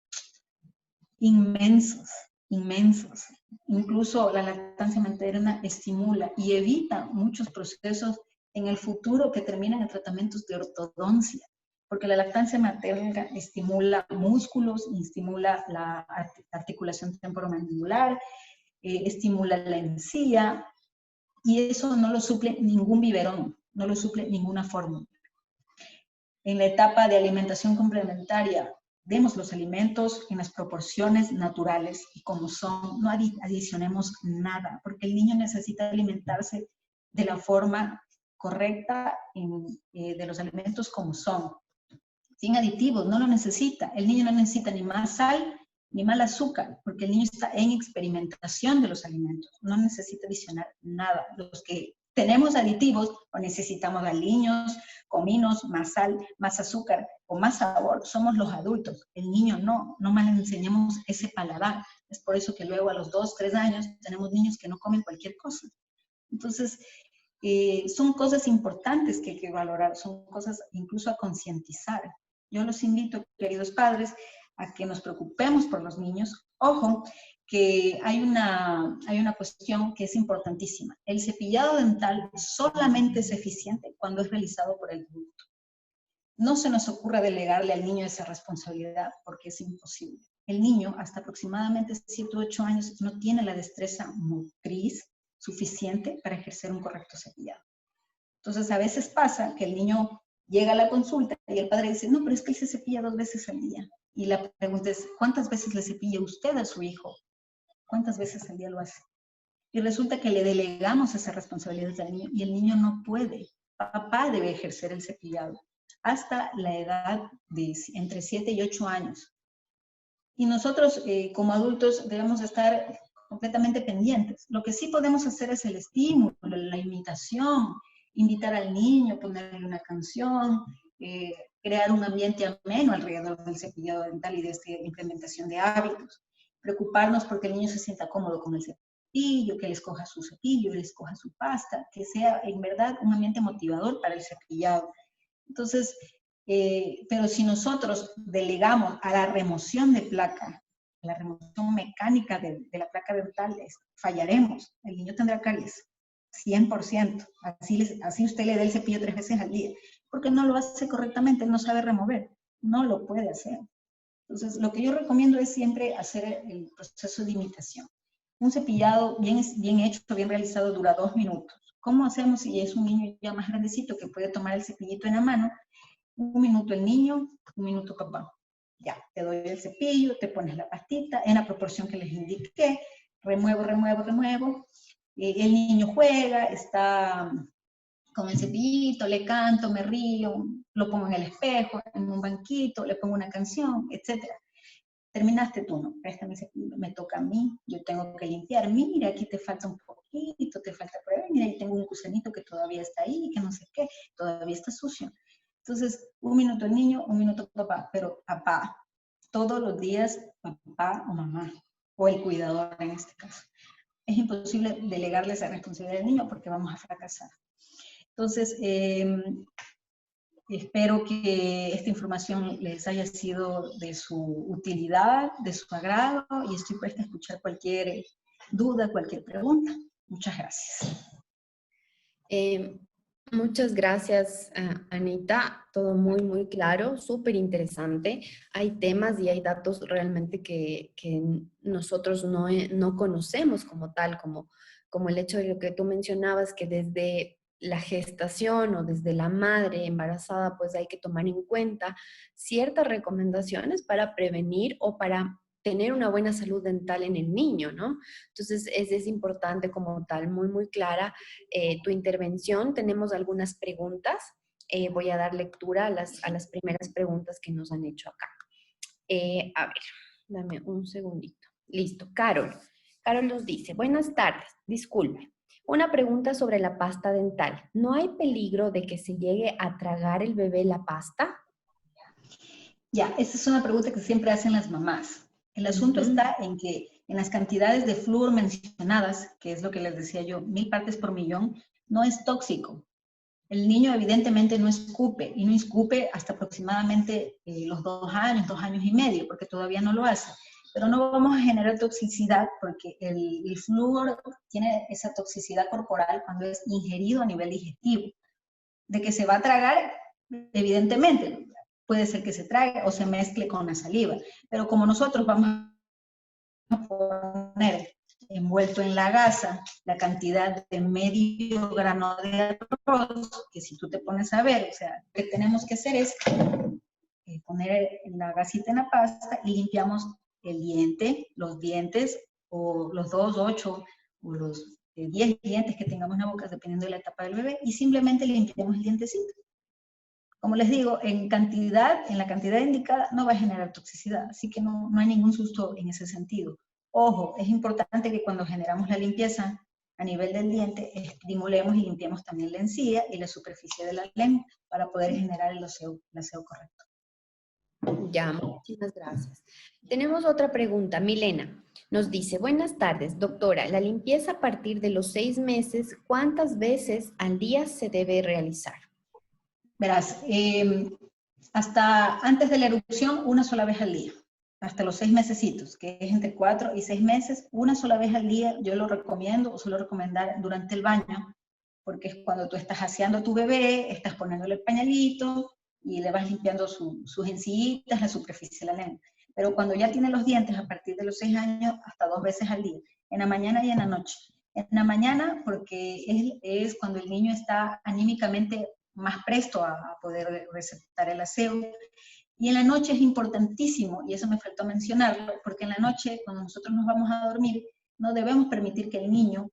inmensos, inmensos. Incluso la lactancia materna estimula y evita muchos procesos en el futuro que terminan en tratamientos de ortodoncia, porque la lactancia materna estimula músculos, estimula la articulación temporomandibular, estimula la encía, y eso no lo suple ningún biberón, no lo suple ninguna fórmula. En la etapa de alimentación complementaria, demos los alimentos en las proporciones naturales y como son, no adicionemos nada, porque el niño necesita alimentarse de la forma correcta de los alimentos como son. Sin aditivos, no lo necesita. El niño no necesita ni más sal ni más azúcar, porque el niño está en experimentación de los alimentos. No necesita adicionar nada. Los que tenemos aditivos o necesitamos aliños, cominos, más sal, más azúcar o más sabor, somos los adultos. El niño no mal le enseñamos ese paladar. Es por eso que luego a los 2, 3 años tenemos niños que no comen cualquier cosa. Entonces, son cosas importantes que hay que valorar, son cosas incluso a concientizar. Yo los invito, queridos padres, a que nos preocupemos por los niños. Ojo, que hay una cuestión que es importantísima. El cepillado dental solamente es eficiente cuando es realizado por el adulto. No se nos ocurra delegarle al niño esa responsabilidad porque es imposible. El niño, hasta aproximadamente 7 u 8 años, no tiene la destreza motriz suficiente para ejercer un correcto cepillado. Entonces, a veces pasa que el niño llega a la consulta y el padre dice, no, pero es que él se cepilla 2 veces al día. Y la pregunta es, ¿cuántas veces le cepilla usted a su hijo? ¿Cuántas veces al día lo hace? Y resulta que le delegamos esa responsabilidad al niño y el niño no puede. Papá debe ejercer el cepillado hasta la edad de entre 7 y 8 años. Y nosotros como adultos debemos estar completamente pendientes. Lo que sí podemos hacer es el estímulo, la imitación, invitar al niño, ponerle una canción, crear un ambiente ameno alrededor del cepillado dental y de esta implementación de hábitos. Preocuparnos porque el niño se sienta cómodo con el cepillo, que él escoja su cepillo, él escoja su pasta, que sea en verdad un ambiente motivador para el cepillado. Entonces, pero si nosotros delegamos a la remoción de placa, la remoción mecánica de la placa dental, fallaremos. El niño tendrá caries, 100%. Así usted le dé el cepillo 3 veces al día, porque no lo hace correctamente, no sabe remover, no lo puede hacer. Entonces, lo que yo recomiendo es siempre hacer el proceso de imitación. Un cepillado bien hecho, bien realizado, dura 2 minutos. ¿Cómo hacemos si es un niño ya más grandecito que puede tomar el cepillito en la mano? 1 minuto el niño, 1 minuto papá. Ya, te doy el cepillo, te pones la pastita en la proporción que les indiqué, remuevo, remuevo, remuevo. El niño juega, está con el cepillito, le canto, me río, lo pongo en el espejo, en un banquito, le pongo una canción, etc. Terminaste tú, no, préstame el cepillo, me toca a mí, yo tengo que limpiar, mira, aquí te falta un poquito, te falta por ahí, mira, ahí tengo un gusanito que todavía está ahí, que no sé qué, todavía está sucio. Entonces, 1 minuto el niño, 1 minuto papá, pero papá, todos los días papá o mamá, o el cuidador en este caso. Es imposible delegarle esa responsabilidad al niño porque vamos a fracasar. Entonces, espero que esta información les haya sido de su utilidad, de su agrado, y estoy presta a escuchar cualquier duda, cualquier pregunta. Muchas gracias. Muchas gracias, Anita. Todo muy, muy claro, súper interesante. Hay temas y hay datos realmente que nosotros no conocemos como tal, como el hecho de lo que tú mencionabas, que desde la gestación o desde la madre embarazada, pues hay que tomar en cuenta ciertas recomendaciones para prevenir o para tener una buena salud dental en el niño, ¿no? Entonces, es importante como tal, muy, muy clara tu intervención. Tenemos algunas preguntas. Voy a dar lectura a las primeras preguntas que nos han hecho acá. A ver, dame un segundito. Listo, Carol. Carol nos dice, buenas tardes, disculpe. Una pregunta sobre la pasta dental. ¿No hay peligro de que se llegue a tragar el bebé la pasta? Ya, esa es una pregunta que siempre hacen las mamás. El asunto está en que en las cantidades de flúor mencionadas, que es lo que les decía yo, 1000 partes por millón, no es tóxico. El niño evidentemente no escupe, y no escupe hasta aproximadamente los 2 años, 2 años y medio, porque todavía no lo hace. Pero no vamos a generar toxicidad porque el flúor tiene esa toxicidad corporal cuando es ingerido a nivel digestivo. De que se va a tragar, evidentemente, puede ser que se trague o se mezcle con la saliva, pero como nosotros vamos a poner envuelto en la gasa la cantidad de medio grano de arroz, que si tú te pones a ver, o sea, lo que tenemos que hacer es poner la gasita en la pasta y limpiamos el diente, los dientes, o los 2, 8, o los 10 dientes que tengamos en la boca, dependiendo de la etapa del bebé, y simplemente limpiamos el dientecito. Como les digo, en la cantidad indicada no va a generar toxicidad, así que no hay ningún susto en ese sentido. Ojo, es importante que cuando generamos la limpieza a nivel del diente, estimulemos y limpiemos también la encía y la superficie de la lengua para poder generar el aseo correcto. Ya, muchísimas gracias. Tenemos otra pregunta. Milena nos dice, buenas tardes, doctora, la limpieza a partir de los 6 meses, ¿cuántas veces al día se debe realizar? Verás, hasta antes de la erupción, una sola vez al día. hasta los 6 mesecitos, que es entre 4 y 6 meses, una sola vez al día yo lo recomiendo o suelo recomendar durante el baño, porque es cuando tú estás aseando a tu bebé, estás poniéndole el pañalito y le vas limpiando sus encías, la superficie de la lengua. Pero cuando ya tiene los dientes, a partir de los 6 años, hasta 2 veces al día, en la mañana y en la noche. En la mañana porque es cuando el niño está anímicamente más presto a poder receptar el aseo. Y en la noche es importantísimo, y eso me faltó mencionarlo, porque en la noche, cuando nosotros nos vamos a dormir, no debemos permitir que el niño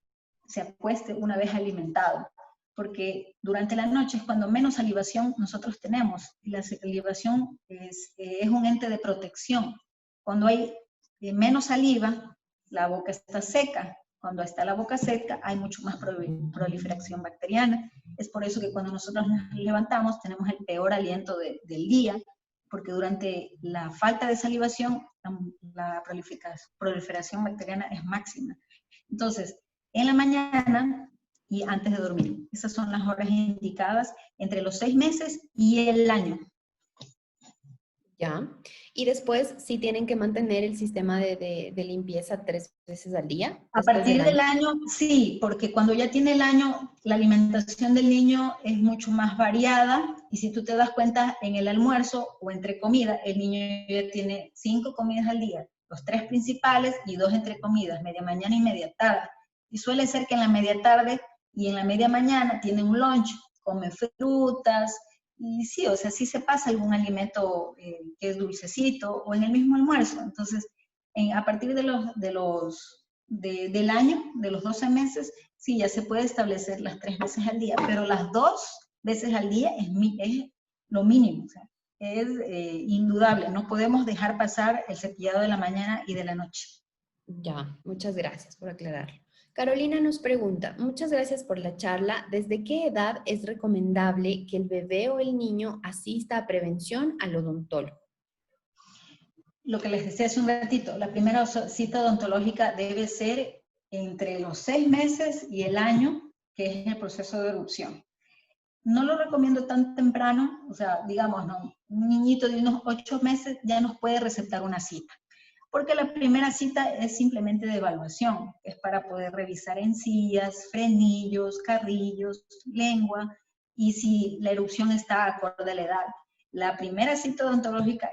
se acueste una vez alimentado, porque durante la noche es cuando menos salivación nosotros tenemos. Y la salivación es un ente de protección. Cuando hay menos saliva, la boca está seca. Cuando está la boca seca, hay mucho más proliferación bacteriana. Es por eso que cuando nosotros nos levantamos tenemos el peor aliento del día, porque durante la falta de salivación, la proliferación bacteriana es máxima. Entonces, en la mañana y antes de dormir. Esas son las horas indicadas entre los 6 meses y el año. Ya. Y después sí tienen que mantener el sistema de limpieza 3 veces al día. A partir del año, sí, porque cuando ya tiene el año, la alimentación del niño es mucho más variada, y si tú te das cuenta, en el almuerzo o entre comidas, el niño ya tiene 5 comidas al día, los 3 principales y 2 entre comidas, media mañana y media tarde. Y suele ser que en la media tarde y en la media mañana tiene un lunch, come frutas, y sí, o sea, sí se pasa algún alimento que es dulcecito, o en el mismo almuerzo. Entonces, a partir del año, de los 12 meses, sí, ya se puede establecer las 3 veces al día, pero las 2 veces al día es lo mínimo, o sea, es indudable, no podemos dejar pasar el cepillado de la mañana y de la noche. Ya, muchas gracias por aclararlo. Carolina nos pregunta, muchas gracias por la charla. ¿Desde qué edad es recomendable que el bebé o el niño asista a prevención al odontólogo? Lo que les decía hace un ratito, la primera cita odontológica debe ser entre los 6 meses y el año, que es el proceso de erupción. No lo recomiendo tan temprano, o sea, digamos, no, un niñito de unos 8 meses ya nos puede recetar una cita, porque la primera cita es simplemente de evaluación, es para poder revisar encías, frenillos, carrillos, lengua, y si la erupción está acorde a la edad. La primera cita odontológica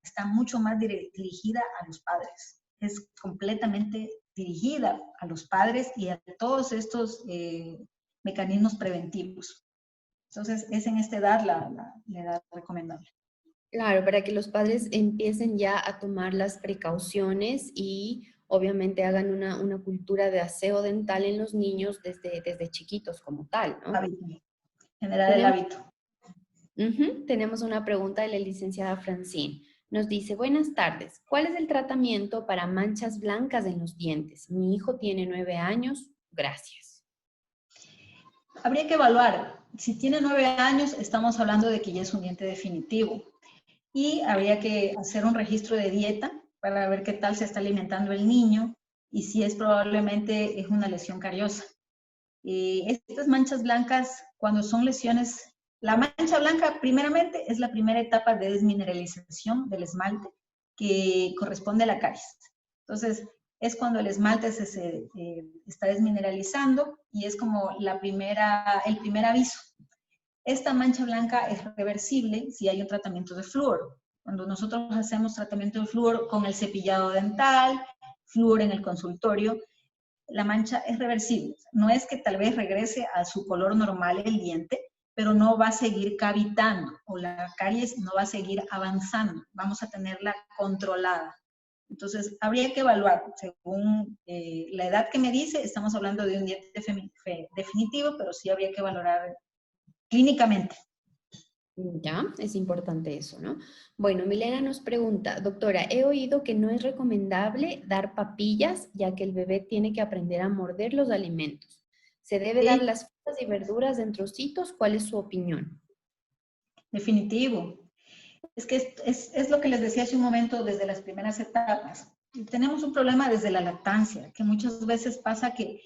está mucho más dirigida a los padres, es completamente dirigida a los padres y a todos estos mecanismos preventivos. Entonces, es en esta edad la edad recomendable. Claro, para que los padres empiecen ya a tomar las precauciones y obviamente hagan una cultura de aseo dental en los niños desde chiquitos como tal, ¿no? Generar el hábito. Tenemos una pregunta de la licenciada Francine. Nos dice, buenas tardes, ¿cuál es el tratamiento para manchas blancas en los dientes? Mi hijo tiene 9 años, gracias. Habría que evaluar. Si tiene 9 años, estamos hablando de que ya es un diente definitivo. Y habría que hacer un registro de dieta para ver qué tal se está alimentando el niño y si es probablemente es una lesión cariosa. Estas manchas blancas, cuando son lesiones, la mancha blanca primeramente es la primera etapa de desmineralización del esmalte que corresponde a la caries. Entonces, es cuando el esmalte se está desmineralizando y es como el primer aviso. Esta mancha blanca es reversible si hay un tratamiento de flúor. Cuando nosotros hacemos tratamiento de flúor con el cepillado dental, flúor en el consultorio, la mancha es reversible. No es que tal vez regrese a su color normal el diente, pero no va a seguir cavitando o la caries no va a seguir avanzando. Vamos a tenerla controlada. Entonces, habría que evaluar, según la edad que me dice, estamos hablando de un diente definitivo, pero sí habría que valorar clínicamente. Ya, es importante eso, ¿no? Bueno, Milena nos pregunta, doctora, he oído que no es recomendable dar papillas, ya que el bebé tiene que aprender a morder los alimentos. ¿Se debe dar las frutas y verduras en trocitos? ¿Cuál es su opinión? Definitivo. Es que es lo que les decía hace un momento desde las primeras etapas. Tenemos un problema desde la lactancia, que muchas veces pasa que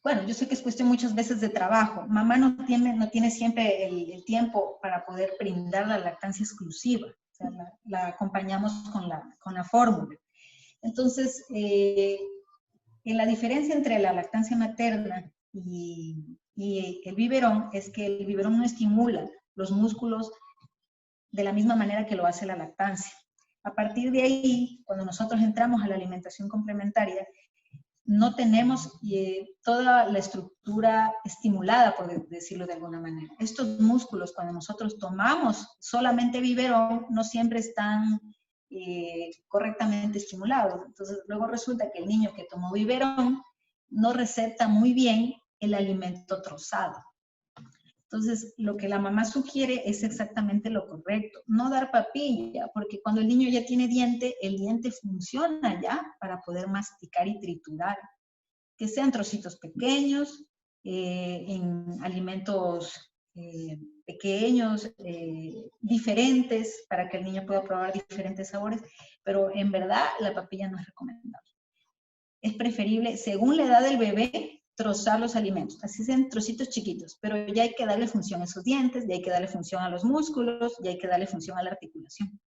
bueno, yo sé que es cuestión muchas veces de trabajo. Mamá no tiene siempre el tiempo para poder brindar la lactancia exclusiva. sea, la acompañamos con la fórmula. Entonces, en la diferencia entre la lactancia materna y el biberón es que el biberón no estimula los músculos de la misma manera que lo hace la lactancia. A partir de ahí, cuando nosotros entramos a la alimentación complementaria, no tenemos toda la estructura estimulada, por decirlo de alguna manera. Estos músculos, cuando nosotros tomamos solamente biberón, no siempre están correctamente estimulados. Entonces, luego resulta que el niño que tomó biberón no recepta muy bien el alimento trozado. Entonces, lo que la mamá sugiere es exactamente lo correcto. No dar papilla, porque cuando el niño ya tiene diente, el diente funciona ya para poder masticar y triturar. Que sean trocitos pequeños, en alimentos pequeños, diferentes, para que el niño pueda probar diferentes sabores, pero en verdad la papilla no es recomendable. Es preferible, según la edad del bebé, trozar los alimentos, así sean trocitos chiquitos, pero ya hay que darle función a esos dientes, ya hay que darle función a los músculos, ya hay que darle función a la articulación.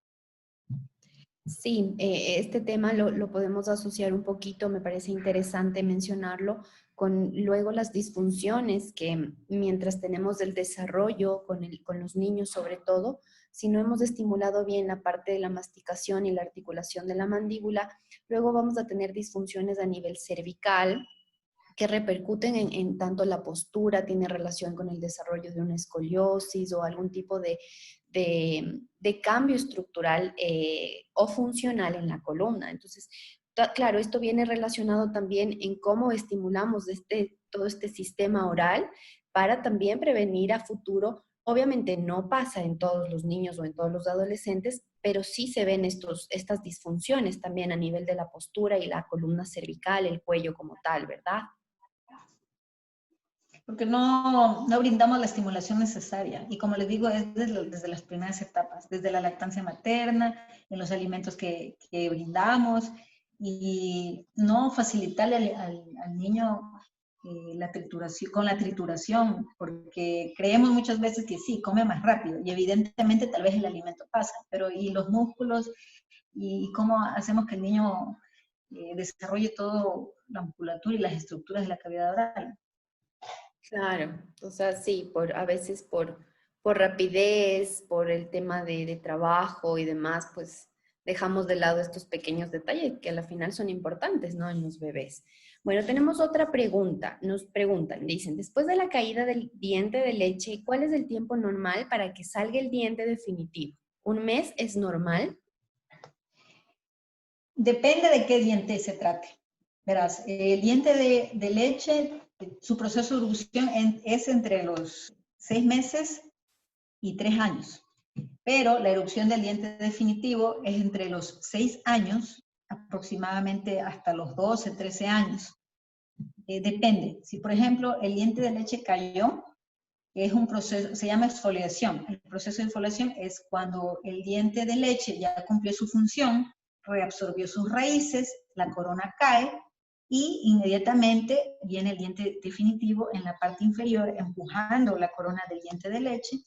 Sí, este tema lo podemos asociar un poquito, me parece interesante mencionarlo, con luego las disfunciones que mientras tenemos el desarrollo con los niños sobre todo, si no hemos estimulado bien la parte de la masticación y la articulación de la mandíbula, luego vamos a tener disfunciones a nivel cervical, que repercuten en tanto la postura, tiene relación con el desarrollo de una escoliosis o algún tipo de cambio estructural o funcional en la columna. Entonces, claro, esto viene relacionado también en cómo estimulamos todo este sistema oral para también prevenir a futuro. Obviamente no pasa en todos los niños o en todos los adolescentes, pero sí se ven estas disfunciones también a nivel de la postura y la columna cervical, el cuello como tal, ¿verdad? Porque no brindamos la estimulación necesaria. Y como les digo, es desde las primeras etapas, desde la lactancia materna, en los alimentos que brindamos, y no facilitarle al niño la trituración, con la trituración, porque creemos muchas veces que sí, come más rápido, y evidentemente tal vez el alimento pasa, pero ¿y los músculos? ¿Y cómo hacemos que el niño desarrolle todo la musculatura y las estructuras de la cavidad oral? Claro, o sea, sí, a veces por rapidez, por el tema de trabajo y demás, pues dejamos de lado estos pequeños detalles que a la final son importantes, ¿no? En los bebés. Bueno, tenemos otra pregunta. Nos preguntan, dicen, después de la caída del diente de leche, ¿cuál es el tiempo normal para que salga el diente definitivo? ¿Un mes es normal? Depende de qué diente se trate. Verás, el diente de leche, su proceso de erupción es entre los 6 meses y 3 años. Pero la erupción del diente definitivo es entre los 6 años, aproximadamente hasta los 12, 13 años. Depende. Si, por ejemplo, el diente de leche cayó, es un proceso, se llama exfoliación. El proceso de exfoliación es cuando el diente de leche ya cumplió su función, reabsorbió sus raíces, la corona cae y inmediatamente viene el diente definitivo en la parte inferior empujando la corona del diente de leche.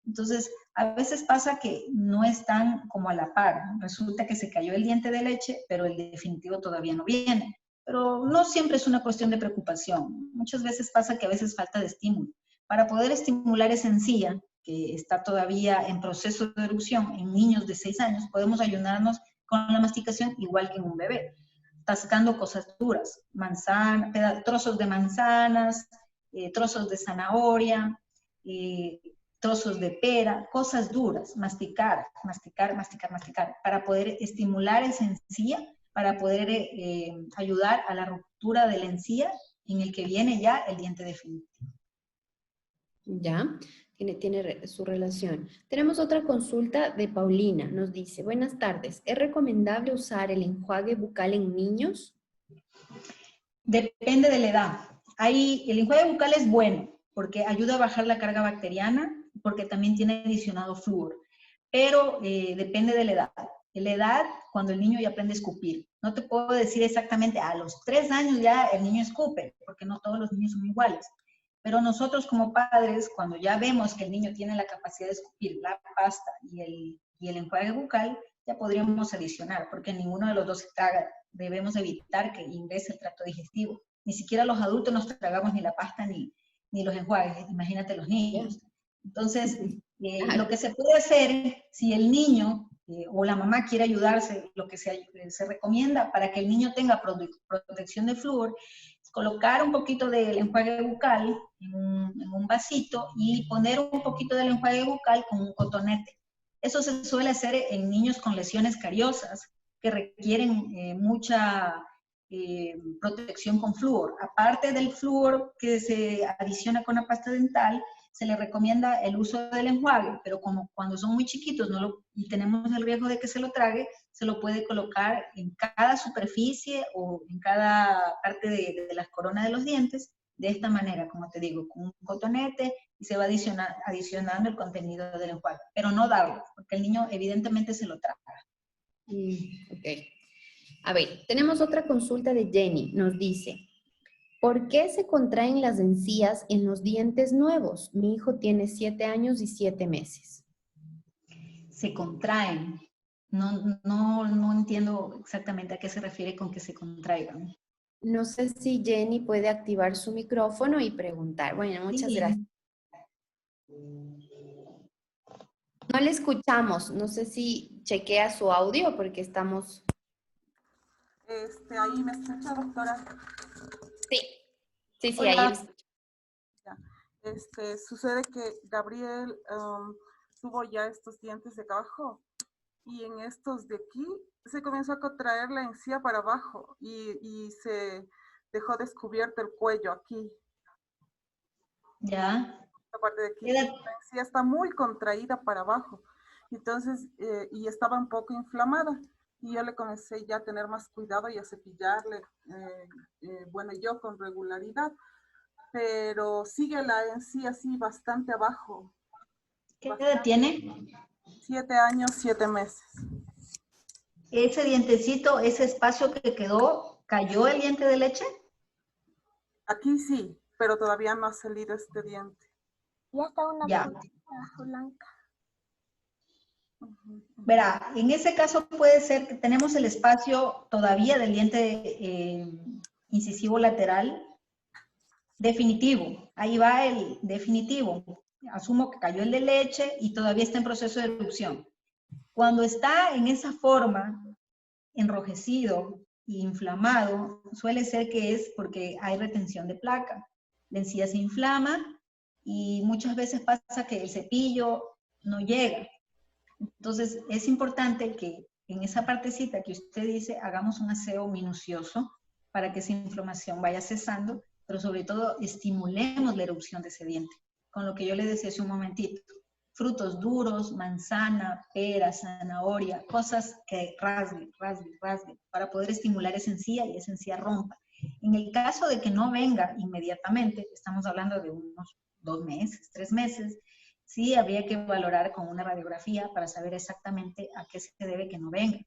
Entonces, a veces pasa que no están como a la par. Resulta que se cayó el diente de leche, pero el definitivo todavía no viene. Pero no siempre es una cuestión de preocupación. Muchas veces pasa que a veces falta de estímulo. Para poder estimular esa encía, que está todavía en proceso de erupción en niños de 6 años, podemos ayudarnos con la masticación igual que en un bebé, tascando cosas duras, trozos de manzanas, trozos de zanahoria, trozos de pera, cosas duras, masticar, masticar, masticar, masticar, para poder estimular esa encía, para poder ayudar a la ruptura de la encía en el que viene ya el diente definitivo. Ya, tiene su relación. Tenemos otra consulta de Paulina. Nos dice, buenas tardes, ¿es recomendable usar el enjuague bucal en niños? Depende de la edad. El enjuague bucal es bueno porque ayuda a bajar la carga bacteriana, porque también tiene adicionado flúor, pero depende de la edad. En la edad, cuando el niño ya aprende a escupir. No te puedo decir exactamente a los 3 años ya el niño escupe, porque no todos los niños son iguales. Pero nosotros como padres, cuando ya vemos que el niño tiene la capacidad de escupir la pasta y el enjuague bucal, ya podríamos adicionar, porque ninguno de los dos se traga. Debemos evitar que ingrese el tracto digestivo. Ni siquiera los adultos nos tragamos ni la pasta ni los enjuagues, imagínate los niños. Entonces, lo que se puede hacer, si el niño o la mamá quiere ayudarse, lo que se recomienda para que el niño tenga protección de flúor, es colocar un poquito del enjuague bucal en un vasito y poner un poquito del enjuague bucal con un cotonete. Eso se suele hacer en niños con lesiones cariosas que requieren mucha protección con flúor. Aparte del flúor que se adiciona con la pasta dental, se le recomienda el uso del enjuague, pero como cuando son muy chiquitos y tenemos el riesgo de que se lo trague, se lo puede colocar en cada superficie o en cada parte de las coronas de los dientes, de esta manera, como te digo, con un cotonete, y se va adicionando el contenido del enjuague, pero no darlo, porque el niño evidentemente se lo traga. Ok. A ver, tenemos otra consulta de Jenny. Nos dice, ¿por qué se contraen las encías en los dientes nuevos? Mi hijo tiene 7 años y 7 meses. Se contraen. No entiendo exactamente a qué se refiere con que se contraigan. No sé si Jenny puede activar su micrófono y preguntar. Bueno, muchas gracias. No le escuchamos. No sé si chequea su audio porque estamos... Ahí me escucha, doctora. Sí, Hola. ahí le escucho. Sucede que Gabriel tuvo ya estos dientes de abajo y en estos de aquí se comenzó a contraer la encía para abajo y se dejó descubierto el cuello aquí. Ya. La parte de aquí. La encía está muy contraída para abajo. Entonces, y estaba un poco inflamada. Y yo le comencé ya a tener más cuidado y a cepillarle, bueno, yo con regularidad. Pero sigue la encía así bastante abajo. ¿Qué edad tiene? 7 años, 7 meses. Ese dientecito, ese espacio que quedó, ¿cayó el diente de leche? Aquí sí, pero todavía no ha salido este diente. Ya está una blanca. Verá, en ese caso puede ser que tenemos el espacio todavía del diente incisivo lateral definitivo. Ahí va el definitivo. Asumo que cayó el de leche y todavía está en proceso de erupción. Cuando está en esa forma, enrojecido e inflamado, suele ser que es porque hay retención de placa. La encía se inflama y muchas veces pasa que el cepillo no llega. Entonces, es importante que en esa partecita que usted dice, hagamos un aseo minucioso para que esa inflamación vaya cesando, pero sobre todo estimulemos la erupción de ese diente. Con lo que yo le decía hace un momentito, frutos duros, manzana, pera, zanahoria, cosas que rasguen, para poder estimular esa encía y esa encía rompa. En el caso de que no venga inmediatamente, estamos hablando de unos 2 meses, 3 meses, sí habría que valorar con una radiografía para saber exactamente a qué se debe que no venga.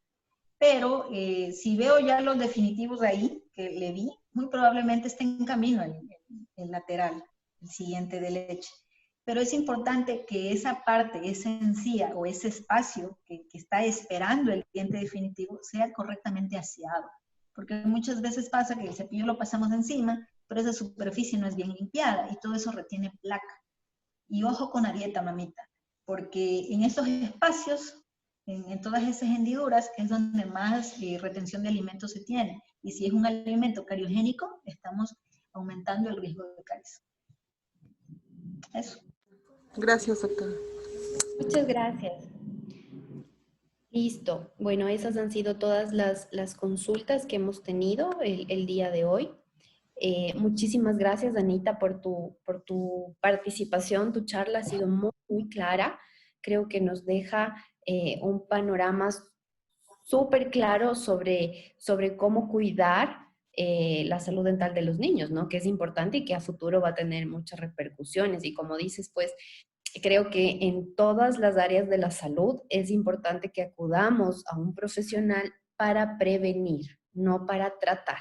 Pero si veo ya los definitivos ahí, que le vi, muy probablemente esté en camino el lateral, el siguiente de leche. Pero es importante que esa parte, esa encía o ese espacio que está esperando el diente definitivo sea correctamente aseado. Porque muchas veces pasa que el cepillo lo pasamos encima, pero esa superficie no es bien limpiada y todo eso retiene placa. Y ojo con la dieta, mamita, porque en esos espacios, en todas esas hendiduras, es donde más retención de alimentos se tiene. Y si es un alimento cariogénico, estamos aumentando el riesgo de caries. Eso. Gracias, doctora. Muchas gracias. Listo. Bueno, esas han sido todas las consultas que hemos tenido el día de hoy. Muchísimas gracias, Anita, por tu participación. Tu charla ha sido muy, muy clara. Creo que nos deja un panorama súper claro sobre cómo cuidar la salud dental de los niños, ¿no? Que es importante y que a futuro va a tener muchas repercusiones. Y como dices, pues, creo que en todas las áreas de la salud es importante que acudamos a un profesional para prevenir, no para tratar.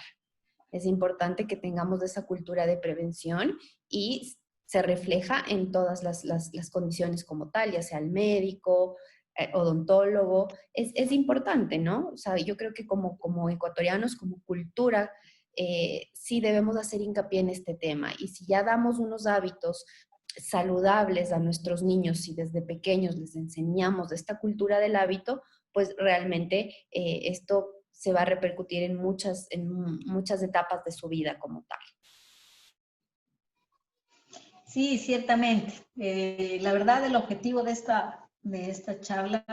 Es importante que tengamos esa cultura de prevención y se refleja en todas las condiciones como tal, ya sea el médico, odontólogo. Es importante, ¿no? O sea, yo creo que como ecuatorianos, como cultura, sí debemos hacer hincapié en este tema. Y si ya damos unos hábitos saludables a nuestros niños y desde pequeños les enseñamos de esta cultura del hábito, pues realmente esto se va a repercutir en muchas etapas de su vida como tal. Sí, ciertamente. La verdad, el objetivo de esta charla,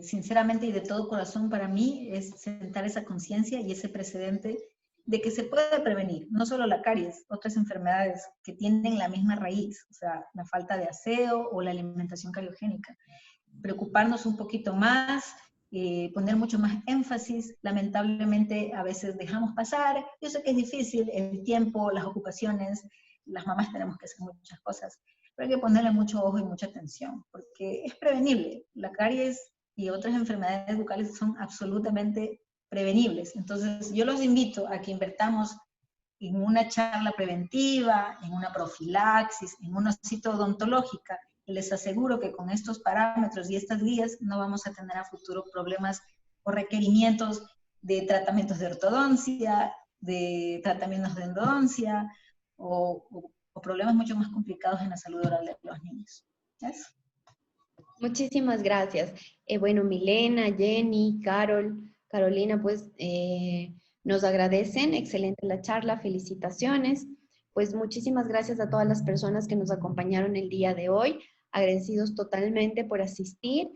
sinceramente y de todo corazón para mí, es sentar esa conciencia y ese precedente de que se puede prevenir, no solo la caries, otras enfermedades que tienen la misma raíz, o sea, la falta de aseo o la alimentación cariogénica. Preocuparnos un poquito más, poner mucho más énfasis. Lamentablemente a veces dejamos pasar, yo sé que es difícil, el tiempo, las ocupaciones, las mamás tenemos que hacer muchas cosas, pero hay que ponerle mucho ojo y mucha atención, porque es prevenible. La caries y otras enfermedades bucales son absolutamente prevenibles. Entonces yo los invito a que invertamos en una charla preventiva, en una profilaxis, en una cita odontológica, y les aseguro que con estos parámetros y estas guías no vamos a tener a futuro problemas o requerimientos de tratamientos de ortodoncia, de tratamientos de endodoncia, o problemas mucho más complicados en la salud oral de los niños. ¿Eso? Muchísimas gracias. Bueno, Milena, Jenny, Carolina, pues nos agradecen. Excelente la charla, felicitaciones. Pues muchísimas gracias a todas las personas que nos acompañaron el día de hoy. Agradecidos totalmente por asistir.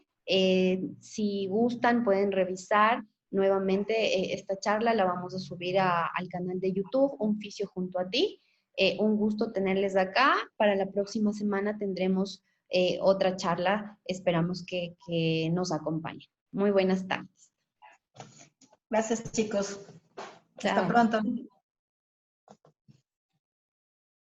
Si gustan, pueden revisar nuevamente esta charla. La vamos a subir al canal de YouTube, Un Fisio Junto a Ti. Un gusto tenerles acá. Para la próxima semana tendremos otra charla. Esperamos que nos acompañen. Muy buenas tardes. Gracias, chicos. Chao. Hasta pronto.